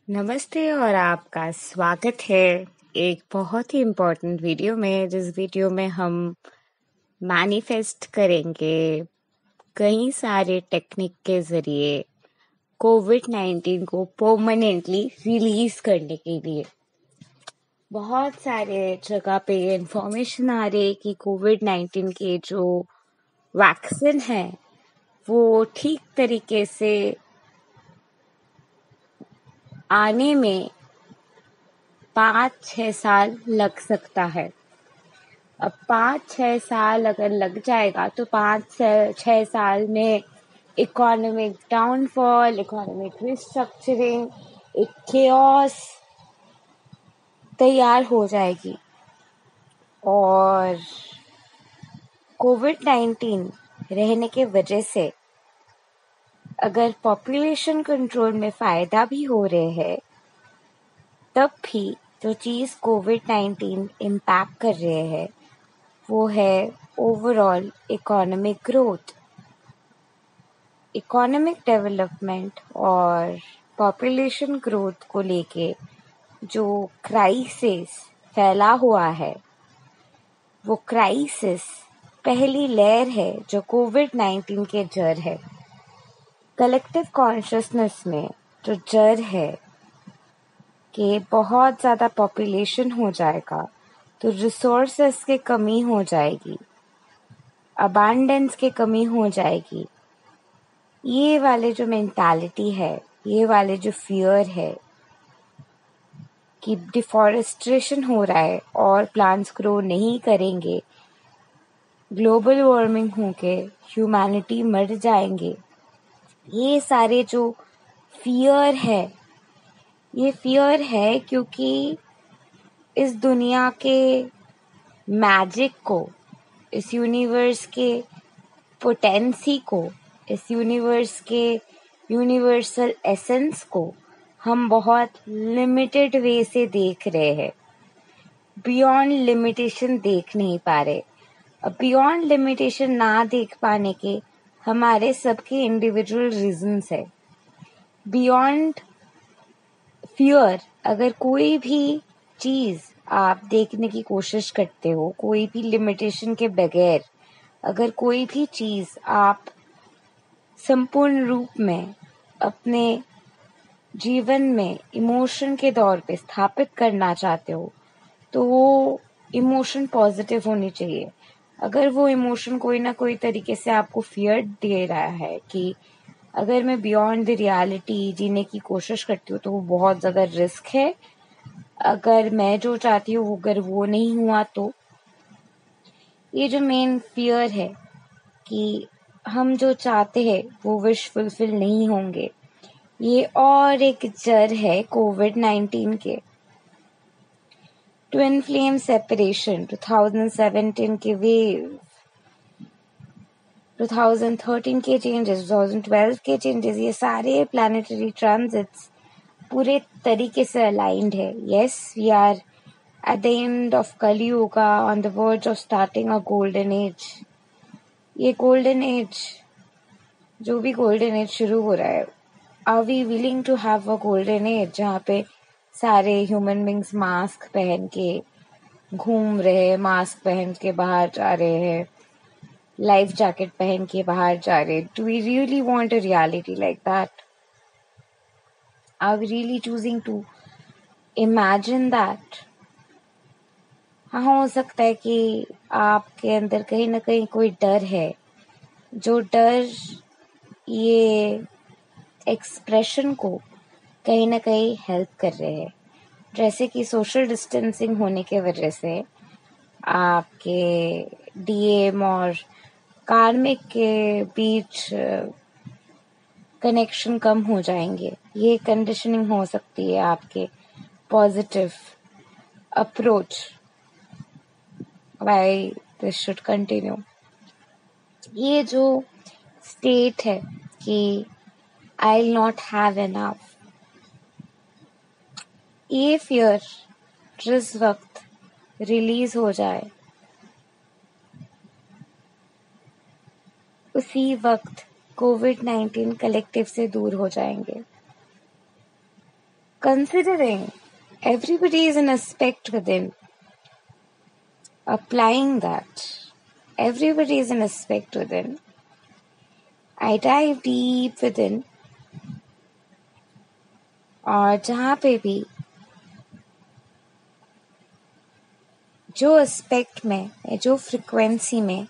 नमस्ते और आपका स्वागत है एक बहुत ही इम्पोर्टेंट वीडियो में, जिस वीडियो में हम मैनिफेस्ट करेंगे कई सारे टेक्निक के जरिए कोविड-19 को परमानेंटली रिलीज करने के लिए। बहुत सारे जगह पे इंफॉर्मेशन आ रही है कि कोविड-19 के जो वैक्सीन है वो ठीक तरीके से आने में 5-6 साल लग सकता है। अब 5-6 साल अगर लग जाएगा तो 5-6 साल में इकोनॉमिक डाउनफॉल, इकोनॉमिक रिस्ट्रक्चरिंग, एक केओस तैयार हो जाएगी। और कोविड-19 रहने के वजह से अगर पॉपुलेशन कंट्रोल में फायदा भी हो रहे हैं, तब भी जो चीज कोविड-19 इम्पैक्ट कर रहे हैं वो है overall economic growth. Economic development और पॉपुलेशन ग्रोथ को लेके जो क्राइसिस फैला हुआ है, वो क्राइसिस पहली लहर है जो कोविड-19 के जड़ है। कलेक्टिव कॉन्शियसनेस में जो जड़ है कि बहुत ज़्यादा पॉपुलेशन हो जाएगा तो रिसोर्सेस की कमी हो जाएगी, अबांडेंस की कमी हो जाएगी। ये वाले जो मेंटालिटी है, ये वाले जो फियर है कि डिफॉरेस्टेशन हो रहा है और प्लांट्स ग्रो नहीं करेंगे, ग्लोबल वार्मिंग होके ह्यूमैनिटी मर जाएंगे, ये सारे जो फियर है, ये फियर है क्योंकि इस दुनिया के मैजिक को, इस यूनिवर्स के पोटेंसी को, इस यूनिवर्स के यूनिवर्सल एसेंस को हम बहुत लिमिटेड वे से देख रहे हैं, बियॉन्ड लिमिटेशन देख नहीं पा रहे। अब बियॉन्ड लिमिटेशन ना देख पाने के हमारे सबके इंडिविजुअल रीजंस है। बियॉन्ड फियर, अगर कोई भी चीज आप देखने की कोशिश करते हो, कोई भी लिमिटेशन के बगैर अगर कोई भी चीज आप संपूर्ण रूप में अपने जीवन में इमोशन के तौर पे स्थापित करना चाहते हो, तो वो इमोशन पॉजिटिव होनी चाहिए। अगर वो इमोशन कोई ना कोई तरीके से आपको फियर दे रहा है कि अगर मैं बियॉन्ड द रियलिटी जीने की कोशिश करती हूँ तो वो बहुत ज्यादा रिस्क है, अगर मैं जो चाहती हूँ अगर वो नहीं हुआ तो, ये जो मेन फियर है कि हम जो चाहते हैं वो विश फुलफिल नहीं होंगे, ये और एक जड़ है कोविड-19 के। ट्विन फ्लेम सेपरेशन, 2017 के वेव, 2013 के चेंजेस, 2012 के चेंजेस, ये सारे प्लैनेटरी ट्रांजिट्स पूरे तरीके से अलाइंड है। Yes, we are at the end of Kali Yuga, on the verge of starting a golden age. ये golden age, जो भी golden age शुरू हो रहा है, are we willing to have a golden age जहाँ पे सारे human beings मास्क पहन के घूम रहे हैं, मास्क पहन के बाहर जा रहे हैं, लाइफ जैकेट पहन के बाहर जा रहे हैं? Do we really want a reality like that? Are we really choosing to imagine that? हाँ, हो सकता है कि आपके अंदर कहीं ना कहीं कोई डर है, जो डर ये एक्सप्रेशन को कहीं ना कहीं हेल्प कर रहे हैं। जैसे कि सोशल डिस्टेंसिंग होने के वजह से आपके डीएम और कार्मिक के बीच कनेक्शन कम हो जाएंगे। ये कंडीशनिंग हो सकती है आपके positive approach why this should continue। ये जो स्टेट है कि I'll not have enough, ये फियर जिस वक्त रिलीज हो जाए उसी वक्त कोविड-19 कलेक्टिव से दूर हो जाएंगे। considering everybody is an aspect within, applying that, everybody is an aspect within, I dive deep within, और जहाँ पे भी जो एस्पेक्ट में, जो फ्रिक्वेंसी में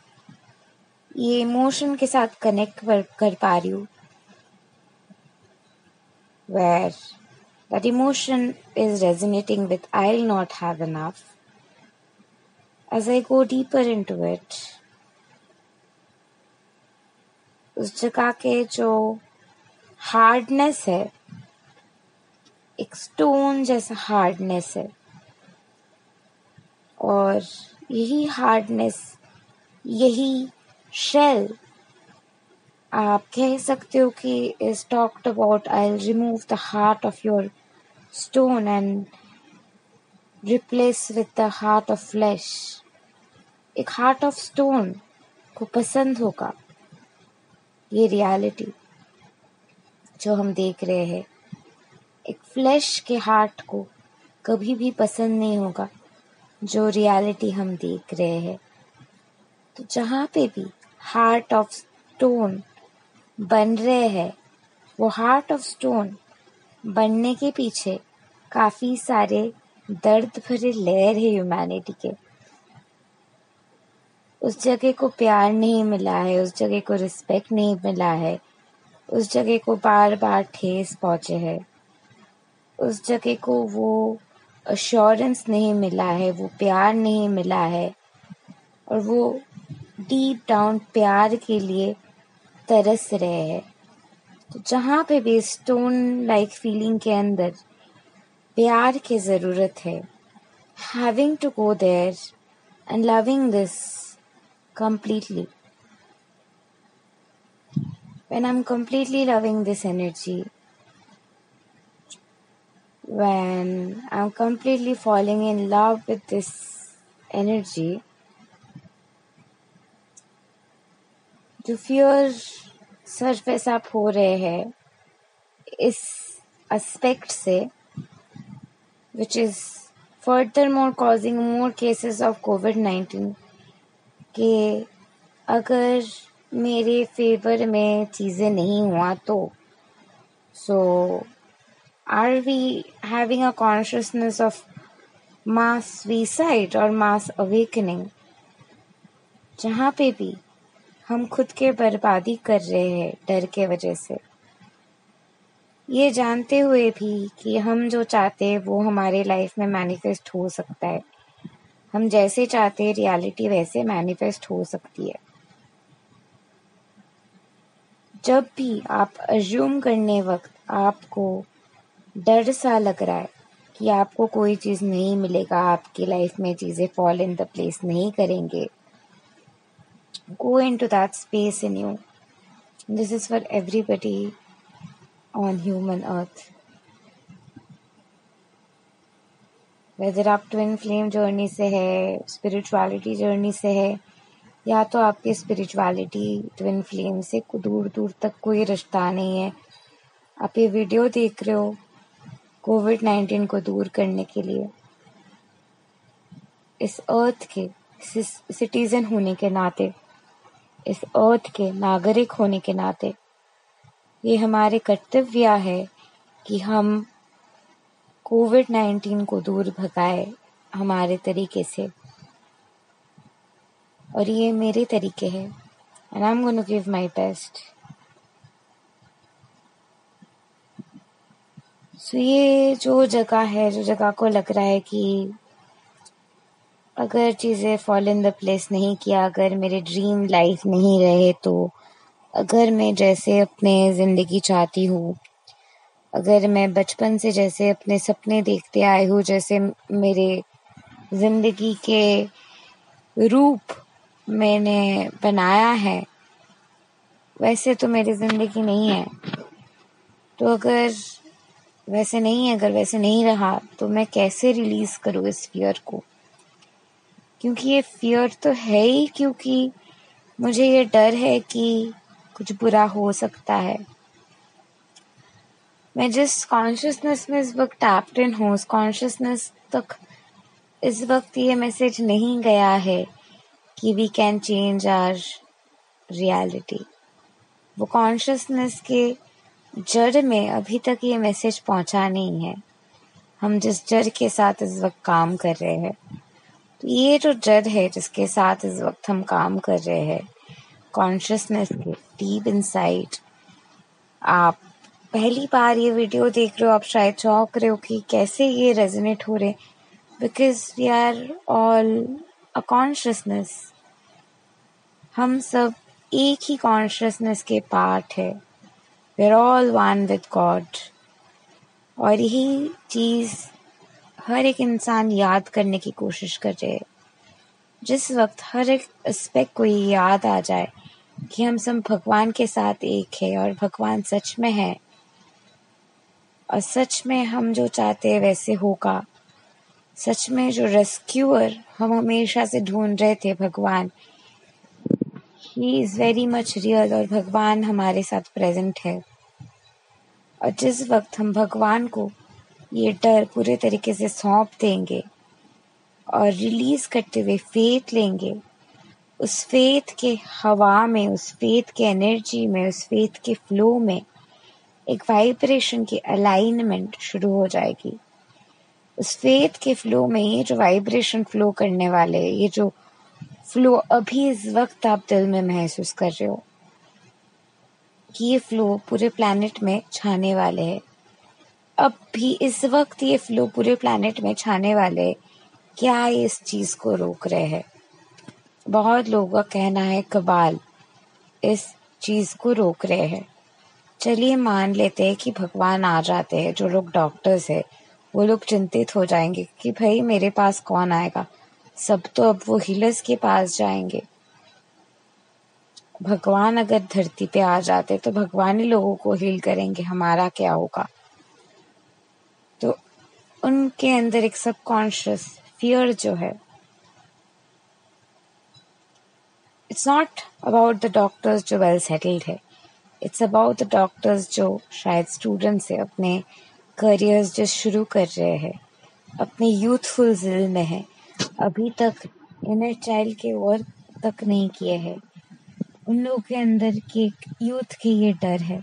ये इमोशन के साथ कनेक्ट कर पा रही हूँ, where that emotion is resonating with I'll not have enough, as I go deeper into it, उस जगह के जो हार्डनेस है, एक स्टोन जैसा हार्डनेस है, और यही हार्डनेस, यही शेल आप कह सकते हो कि is talked about I'll remove the heart of your stone and replace with the heart of flesh. एक heart of stone को पसंद होगा ये रियलिटी जो हम देख रहे हैं, एक फ्लैश के हार्ट को कभी भी पसंद नहीं होगा जो रियलिटी हम देख रहे हैं। तो जहाँ पे भी हार्ट ऑफ स्टोन बन रहे हैं, वो हार्ट ऑफ स्टोन बनने के पीछे काफी सारे दर्द भरे लहर है ह्यूमैनिटी के। उस जगह को प्यार नहीं मिला है, उस जगह को रिस्पेक्ट नहीं मिला है, उस जगह को बार बार ठेस पहुंचे है, उस जगह को वो अश्योरेंस नहीं मिला है, वो प्यार नहीं मिला है, और वो डीप डाउन प्यार के लिए तरस रहे हैं। तो जहाँ पे भी स्टोन लाइक फीलिंग के अंदर प्यार की ज़रूरत है, having to go there and loving this completely. When I'm completely loving this energy, when I'm completely falling in love with this energy, जो फियर सरफेस अप हो रहे हैं इस एस्पेक्ट से, which is furthermore causing more cases of COVID-19, कि अगर मेरे favour में चीज़ें नहीं हुआ तो so are we having a consciousness of mass suicide और मास अवेकनिंग, जहाँ पे भी हम खुद के बर्बादी कर रहे हैं डर के वजह से, ये जानते हुए भी कि हम जो चाहते हैं वो हमारे लाइफ में मैनिफेस्ट हो सकता है, हम जैसे चाहते हैं रियलिटी वैसे मैनिफेस्ट हो सकती है। जब भी आप अज्यूम करने वक्त आपको डर सा लग रहा है कि आपको कोई चीज़ नहीं मिलेगा, आपकी लाइफ में चीज़ें फॉल इन द प्लेस नहीं करेंगे, go into that space in you. This is for everybody on human earth. Whether आप ट्विन फ्लेम जर्नी से है, स्पिरिचुअलिटी जर्नी से है, या तो आपकी स्पिरिचुअलिटी ट्विन फ्लेम से दूर दूर तक कोई रिश्ता नहीं है, आप ये वीडियो देख रहे हो कोविड-19 को दूर करने के लिए, इस अर्थ के सिटीजन होने के नाते, इस अर्थ के नागरिक होने के नाते ये हमारे कर्तव्य है कि हम कोविड-19 को दूर भगाए हमारे तरीके से, और ये मेरे तरीके हैं and I'm going to give my best. So ये जो जगह है, जो जगह को लग रहा है कि अगर चीज़ें फॉल इन द प्लेस नहीं किया, अगर मेरे ड्रीम लाइफ नहीं रहे, तो अगर मैं जैसे अपने ज़िंदगी चाहती हूँ, अगर मैं बचपन से जैसे अपने सपने देखते आए हूँ, जैसे मेरे ज़िंदगी के रूप मैंने बनाया है, वैसे तो मेरी ज़िंदगी नहीं है। तो अगर वैसे नहीं है, अगर वैसे नहीं रहा, तो मैं कैसे रिलीज़ करूँ इस फियर को? क्योंकि ये फियर तो है ही, क्योंकि मुझे ये डर है कि कुछ बुरा हो सकता है। मैं जिस कॉन्शियसनेस में इस वक्त टैप्ड इन हूँ, उस कॉन्शियसनेस तक इस वक्त ये मैसेज नहीं गया है कि we can change our reality. वो कॉन्शियसनेस के जड़ में अभी तक ये मैसेज पहुंचा नहीं है। हम जिस जड़ के साथ इस वक्त काम कर रहे हैं, तो ये जो जड़ है जिसके साथ इस वक्त हम काम कर रहे हैं, कॉन्शियसनेस के डीप इनसाइड, आप पहली बार ये वीडियो देख रहे हो, आप शायद चौंक रहे हो कि कैसे ये रेजोनेट हो रहे, because we are all a consciousness. हम सब एक ही कॉन्शियसनेस के पार्ट है। We are all one with God. और यही चीज हर एक इंसान याद करने की कोशिश कर रहे हैं। जिस वक्त हर एक एस्पेक्ट को ये याद आ जाए कि हम सब भगवान के साथ एक है और भगवान सच में है, और सच में हम जो चाहते हैं वैसे होगा। सच में जो रेस्क्यूअर हम हमेशा से ढूंढ रहे थे, भगवान, he is very much real, और भगवान हमारे साथ प्रेजेंट है। और जिस वक्त हम भगवान को ये डर पूरे तरीके से सौंप देंगे और रिलीज करते हुए फेथ लेंगे, उस फेथ के हवा में, उस फेथ के एनर्जी में, उस फेथ के फ्लो में एक वाइब्रेशन की अलाइनमेंट शुरू हो जाएगी। उस फेथ के फ्लो में ये जो वाइब्रेशन फ्लो करने वाले, ये जो फ्लो अभी इस वक्त आप दिल में महसूस कर रहे हो, कि ये फ्लो पूरे प्लैनेट में छाने वाले हैं। अब भी इस वक्त ये फ्लो पूरे प्लैनेट में छाने वाले, क्या इस चीज को रोक रहे हैं? बहुत लोगों का कहना है कबाल इस चीज को रोक रहे हैं। चलिए मान लेते हैं कि भगवान आ जाते हैं। जो लोग डॉक्टर्स है वो लोग चिंतित हो जाएंगे कि भाई मेरे पास कौन आएगा, सब तो अब वो हीलर्स के पास जाएंगे। भगवान अगर धरती पे आ जाते तो भगवान ही लोगों को हील करेंगे, हमारा क्या होगा? तो उनके अंदर एक सबकॉन्शियस फियर जो है, it's not about the doctors जो वेल सेटल्ड है, इट्स अबाउट द डॉक्टर्स जो शायद स्टूडेंट्स है, अपने करियर्स जो शुरू कर रहे हैं, अपने यूथफुल जिल में है, अभी तक इनर चाइल्ड के वर्क तक नहीं किए हैं। उन लोगों के अंदर के यूथ के ये डर है।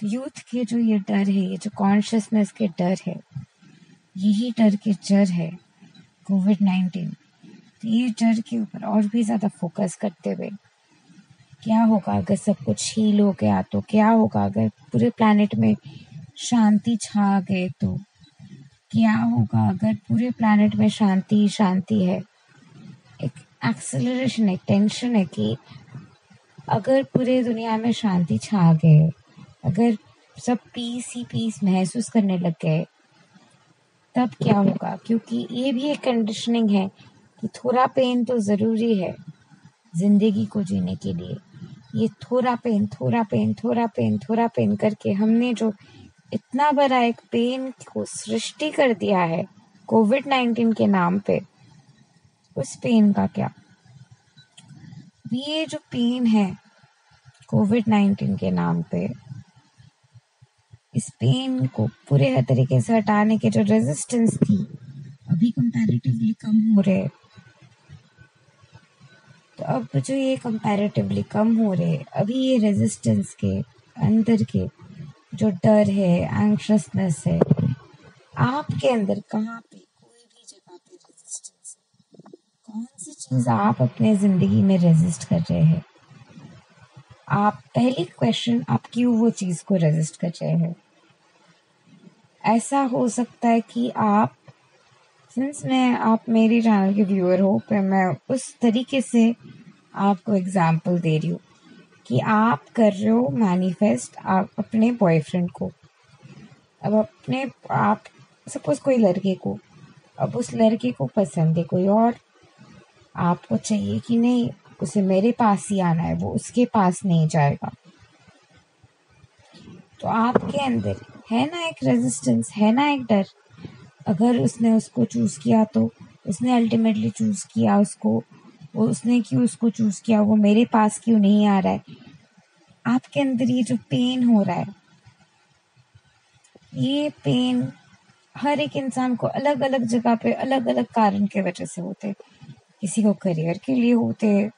तो यूथ के जो ये डर है, ये जो कॉन्शियसनेस के डर है, यही डर के जड़ है कोविड-19। तो ये जड़ के ऊपर और भी ज्यादा फोकस करते हुए, क्या होगा अगर सब कुछ हील हो गया? तो क्या होगा अगर पूरे प्लैनेट में शांति छा गए? तो क्या होगा अगर पूरे प्लैनेट में शांति शांति है? एक एक्सेलरेशन, एक टेंशन है कि अगर पूरे दुनिया में शांति छा गए, अगर सब पीस ही पीस महसूस करने लग गए, तब क्या होगा? क्योंकि ये भी एक कंडीशनिंग है कि थोड़ा पेन तो जरूरी है जिंदगी को जीने के लिए। ये थोड़ा पेन, थोड़ा पेन, थोड़ा पेन, थोड़ा पेन करके हमने जो इतना बड़ा एक पेन को सृष्टि कर दिया है कोविड-19 के नाम पे, उस पेन का क्या? ये जो पेन है कोविड-19 के नाम पे, इस पेन को पूरे तरीके से हटाने के जो रेजिस्टेंस थी, अभी कंपैरेटिवली कम हो रहे। तो अब जो ये कंपैरेटिवली कम हो रहे, अभी ये रेजिस्टेंस के अंदर के जो डर है, एंग्शियसनेस है, आपके अंदर कहाँ पे, कोई भी जगह पे रेजिस्टेंस है? कौन सी चीज आप अपने जिंदगी में रेजिस्ट कर रहे हैं? आप पहली क्वेश्चन, आप क्यों वो चीज को रेजिस्ट कर रहे हैं? ऐसा हो सकता है कि आप, सिंस मैं आप मेरी चैनल के व्यूअर हो, पर मैं उस तरीके से आपको एग्जाम्पल दे रही हूँ कि आप कर रहे हो मैनिफेस्ट आप अपने बॉयफ्रेंड को। अब अपने आप सपोज कोई लड़के को, अब उस लड़के को पसंद है कोई और, आपको चाहिए कि नहीं उसे मेरे पास ही आना है, वो उसके पास नहीं जाएगा। तो आपके अंदर है ना एक रेजिस्टेंस, है ना एक डर। अगर उसने उसको चूज किया तो उसने अल्टीमेटली चूज किया उसको, वो उसने क्यों उसको चूज किया, वो मेरे पास क्यों नहीं आ रहा है? आपके अंदर ये जो पेन हो रहा है, ये पेन हर एक इंसान को अलग अलग जगह पे अलग अलग कारण के वजह से होते। किसी को करियर के लिए होते,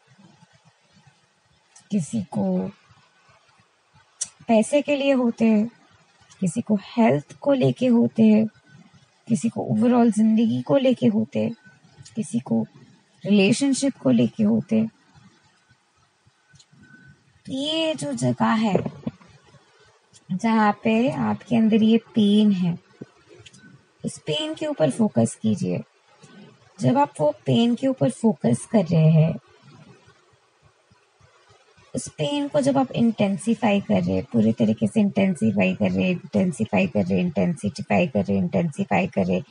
किसी को पैसे के लिए होते हैं, किसी को हेल्थ को लेके होते हैं, किसी को ओवरऑल जिंदगी को लेके होते हैं, किसी को रिलेशनशिप को लेके होते हैं। तो ये जो जगह है जहाँ पे आपके अंदर ये पेन है, उस पेन के ऊपर फोकस कीजिए। जब आप वो पेन के ऊपर फोकस कर रहे हैं, उस पेन को जब आप इंटेंसिफाई कर रहे हैं, पूरे तरीके से इंटेंसिफाई कर रहे,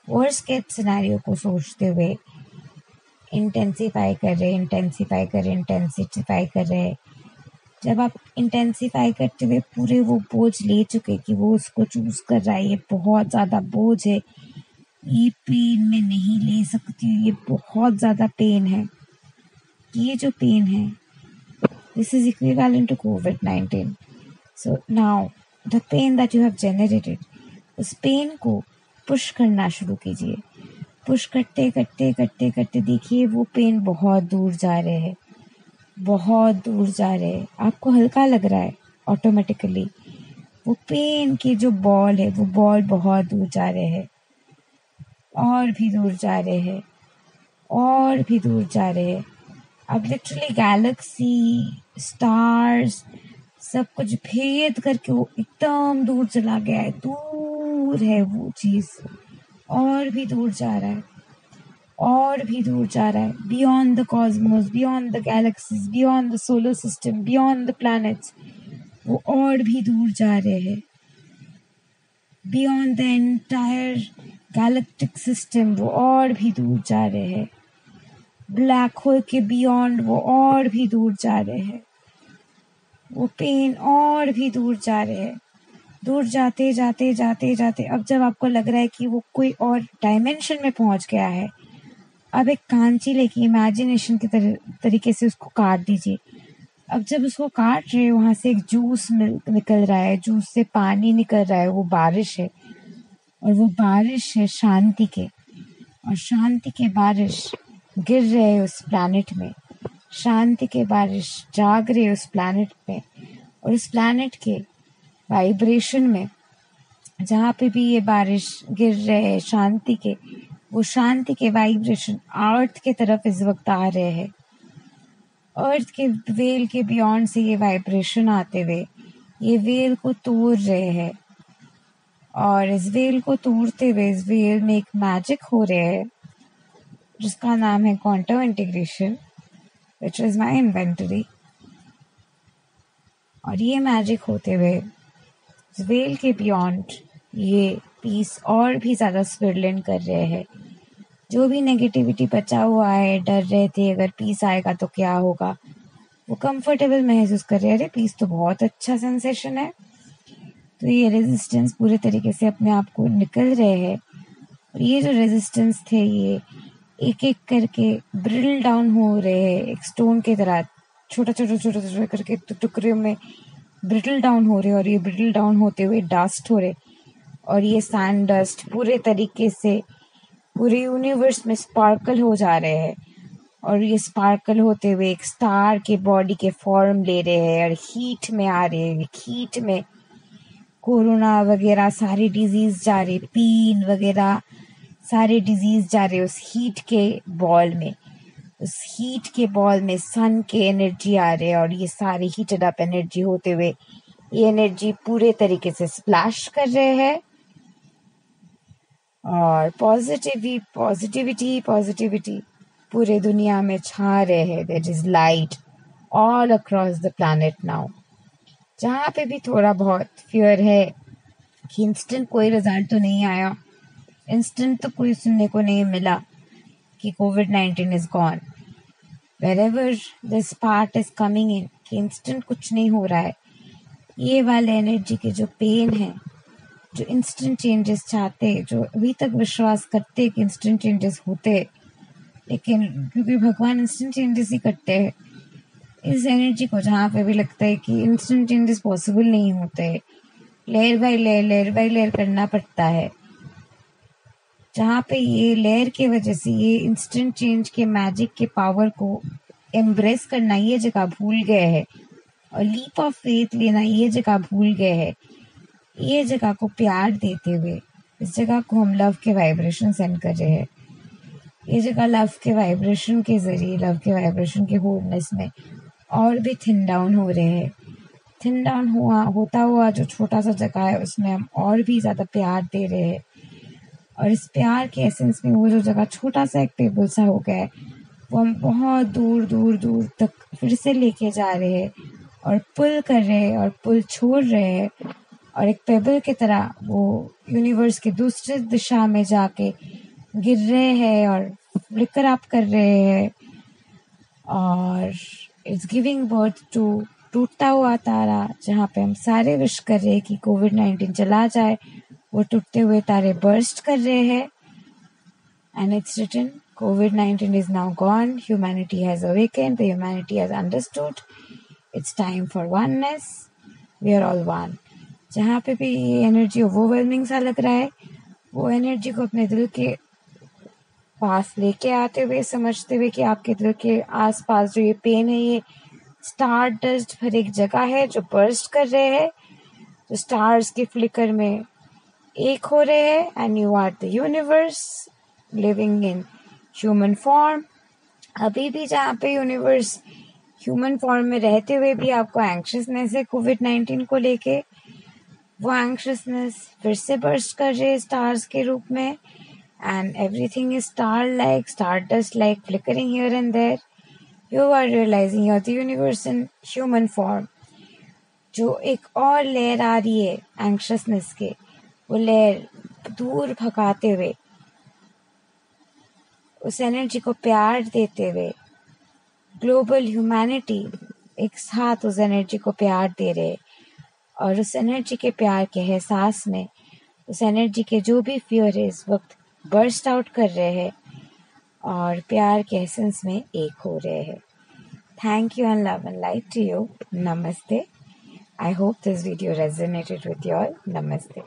वर्स्ट केस सिनेरियो को सोचते हुए इंटेंसिफाई कर रहे। जब आप इंटेंसिफाई करते हुए पूरे वो बोझ ले चुके कि वो उसको चूज कर रहा है, ये बहुत ज्यादा बोझ है, ये पेन मैं नहीं ले सकती, ये बहुत ज्यादा पेन है। ये जो पेन है, this is equivalent to COVID-19. So now the pain that you have generated, उस पेन को पुश करना शुरू कीजिए। पुश करते करते करते करते देखिए वो पेन बहुत दूर जा रहे हैं, बहुत दूर जा रहे हैं। आपको हल्का लग रहा है ऑटोमेटिकली। वो पेन के जो बॉल है, वो बॉल बहुत दूर जा रहे हैं, और भी दूर जा रहे हैं, और भी दूर जा रहे हैं। अब लिटरली गैलेक्सी, स्टार्स, सब कुछ भेद करके वो एकदम दूर चला गया है। दूर है वो चीज, और भी दूर जा रहा है, और भी दूर जा रहा है। Beyond the Cosmos, beyond the galaxies, beyond the solar system, beyond the planets, वो और भी दूर जा रहे हैं। Beyond the entire galactic system, वो और भी दूर जा रहे हैं। ब्लैक होल के बियॉन्ड वो और भी दूर जा रहे हैं। वो पेन और भी दूर जा रहे हैं। दूर जाते जाते जाते जाते अब जब आपको लग रहा है कि वो कोई और डायमेंशन में पहुंच गया है, अब एक कांची लेके इमेजिनेशन के तरीके से उसको काट दीजिए। अब जब उसको काट रहे हो, वहां से एक जूस निकल रहा है, जूस से पानी निकल रहा है, वो बारिश है, और वो बारिश है शांति के, और शांति के बारिश गिर रहे हैं उस प्लैनेट में। शांति के बारिश जाग रहे उस प्लैनेट में, और उस प्लैनेट के वाइब्रेशन में जहाँ पे भी ये बारिश गिर रहे हैं शांति के, वो शांति के वाइब्रेशन अर्थ के तरफ इस वक्त आ रहे हैं। अर्थ के वेल के बियॉन्ड से ये वाइब्रेशन आते हुए ये वेल को तोड़ रहे हैं, और इस वेल को तोड़ते हुए इस वेल में एक मैजिक हो रहे है जिसका नाम है quantum integration, which is my inventory। और ये मैजिक होते हुए वेल के बियॉन्ड ये पीस और भी ज्यादा स्विरलेंड कर रहे हैं। जो भी नेगेटिविटी बचा हुआ है, डर रहे थे अगर पीस आएगा तो क्या होगा, वो कंफर्टेबल महसूस कर रहे हैं। अरे पीस तो बहुत अच्छा सेंसेशन है। तो ये रेजिस्टेंस पूरे तरीके से अपने आप को निकल रहे हैं, और ये जो रेजिस्टेंस थे ये एक एक करके ब्रिल डाउन हो रहे हैं, एक स्टोन की तरह छोटा छोटा छोटा छोटा करके टुकड़ों में ब्रिटल डाउन हो रहे, और ये ब्रिटल डाउन होते हुए डस्ट हो रहे, और ये सैंड डस्ट पूरे तरीके से पूरे यूनिवर्स में स्पार्कल हो जा रहे हैं, और ये स्पार्कल होते हुए एक स्टार के बॉडी के फॉर्म ले रहे हैं, और हीट में आ रहे हैं। हीट में कोरोना वगैरह सारी डिजीज जा रही, पेन वगैरह सारे डिजीज जा रहे उस हीट के बॉल में। उस हीट के बॉल में सन के एनर्जी आ रहे, और ये सारी हीटेड अप एनर्जी होते हुए ये एनर्जी पूरे तरीके से स्प्लैश कर रहे हैं, और पॉजिटिविटी पूरे दुनिया में छा रहे हैं। There is light all across the planet now. जहाँ पे भी थोड़ा बहुत फियर है कि इंस्टेंट कोई रिजल्ट तो नहीं आया, इंस्टेंट तो कोई सुनने को नहीं मिला कि COVID-19 is gone, wherever this part is coming in कि इंस्टेंट कुछ नहीं हो रहा है, ये वाले एनर्जी के जो पेन है, जो इंस्टेंट चेंजेस चाहते, जो अभी तक विश्वास करते कि इंस्टेंट चेंजेस होते, लेकिन क्योंकि भगवान इंस्टेंट चेंजेस ही करते हैं, इस एनर्जी को जहाँ पे भी लगता है कि इंस्टेंट चेंजेस पॉसिबल नहीं होते, लेयर बाय लेयर करना पड़ता है, जहाँ पे ये लेयर की वजह से ये इंस्टेंट चेंज के मैजिक के पावर को एम्ब्रेस करना ये जगह भूल गए हैं, और लीप ऑफ फेथ लेना ये जगह भूल गए हैं। ये जगह को प्यार देते हुए इस जगह को हम लव के वाइब्रेशन सेंड कर रहे हैं। ये जगह लव के वाइब्रेशन के जरिए, लव के वाइब्रेशन के होलनेस में और भी थिन डाउन हो रहे हैं। थिन डाउन होता हुआ जो छोटा सा जगह है उसमें हम और भी ज़्यादा प्यार दे रहे हैं, और इस प्यार के एसेंस में वो जो जगह छोटा सा एक पेबल सा हो गया है वो हम बहुत दूर दूर दूर तक फिर से लेके जा रहे हैं, और पुल कर रहे हैं और पुल छोड़ रहे हैं, और एक पेबल की तरह वो यूनिवर्स के दूसरे दिशा में जाके गिर रहे हैं और फ्लिकर अप कर रहे हैं, और इट्स गिविंग बर्थ टू टूटता हुआ तारा, जहाँ पे हम सारे विश कर रहे हैं कि कोविड-19 चला जाए। वो टूटते हुए तारे बर्स्ट कर रहे हैं, and it's written COVID-19 is now gone, humanity has awakened, the humanity has understood, it's time for oneness, we are all one। जहाँ पे भी ये एनर्जी ओवरवेलमिंग सा लग रहा है, वो एनर्जी को अपने दिल के पास लेके आते हुए, समझते हुए कि आपके दिल के आसपास जो ये पेन है ये स्टार डस्ट भर एक जगह है जो बर्स्ट कर रहे हैं, जो स्टार्स के फ्लिकर में एक हो रहे हैं, and you are the universe living in human form. अभी भी जहाँ पे यूनिवर्स ह्यूमन फॉर्म में रहते हुए भी आपको एंक्शसनेस है कोविड-19 को लेके, वो एंक्शसनेस फिर से बर्स्ट कर रहे स्टार्स के रूप में, and everything is star like, star dust like, flickering here and there. You are realising you are the universe in human form. जो एक और लेयर आ रही है एंक्शसनेस के, वो लेयर दूर भगाते हुए, उस एनर्जी को प्यार देते हुए, ग्लोबल ह्यूमैनिटी एक साथ उस एनर्जी को प्यार दे रहे, और उस एनर्जी के प्यार के एहसास में उस एनर्जी के जो भी फियर है इस वक्त बर्स्ट आउट कर रहे हैं, और प्यार के एसेंस में एक हो रहे हैं। Thank you and love and light to you. नमस्ते। I hope this video resonated with you all. Namaste.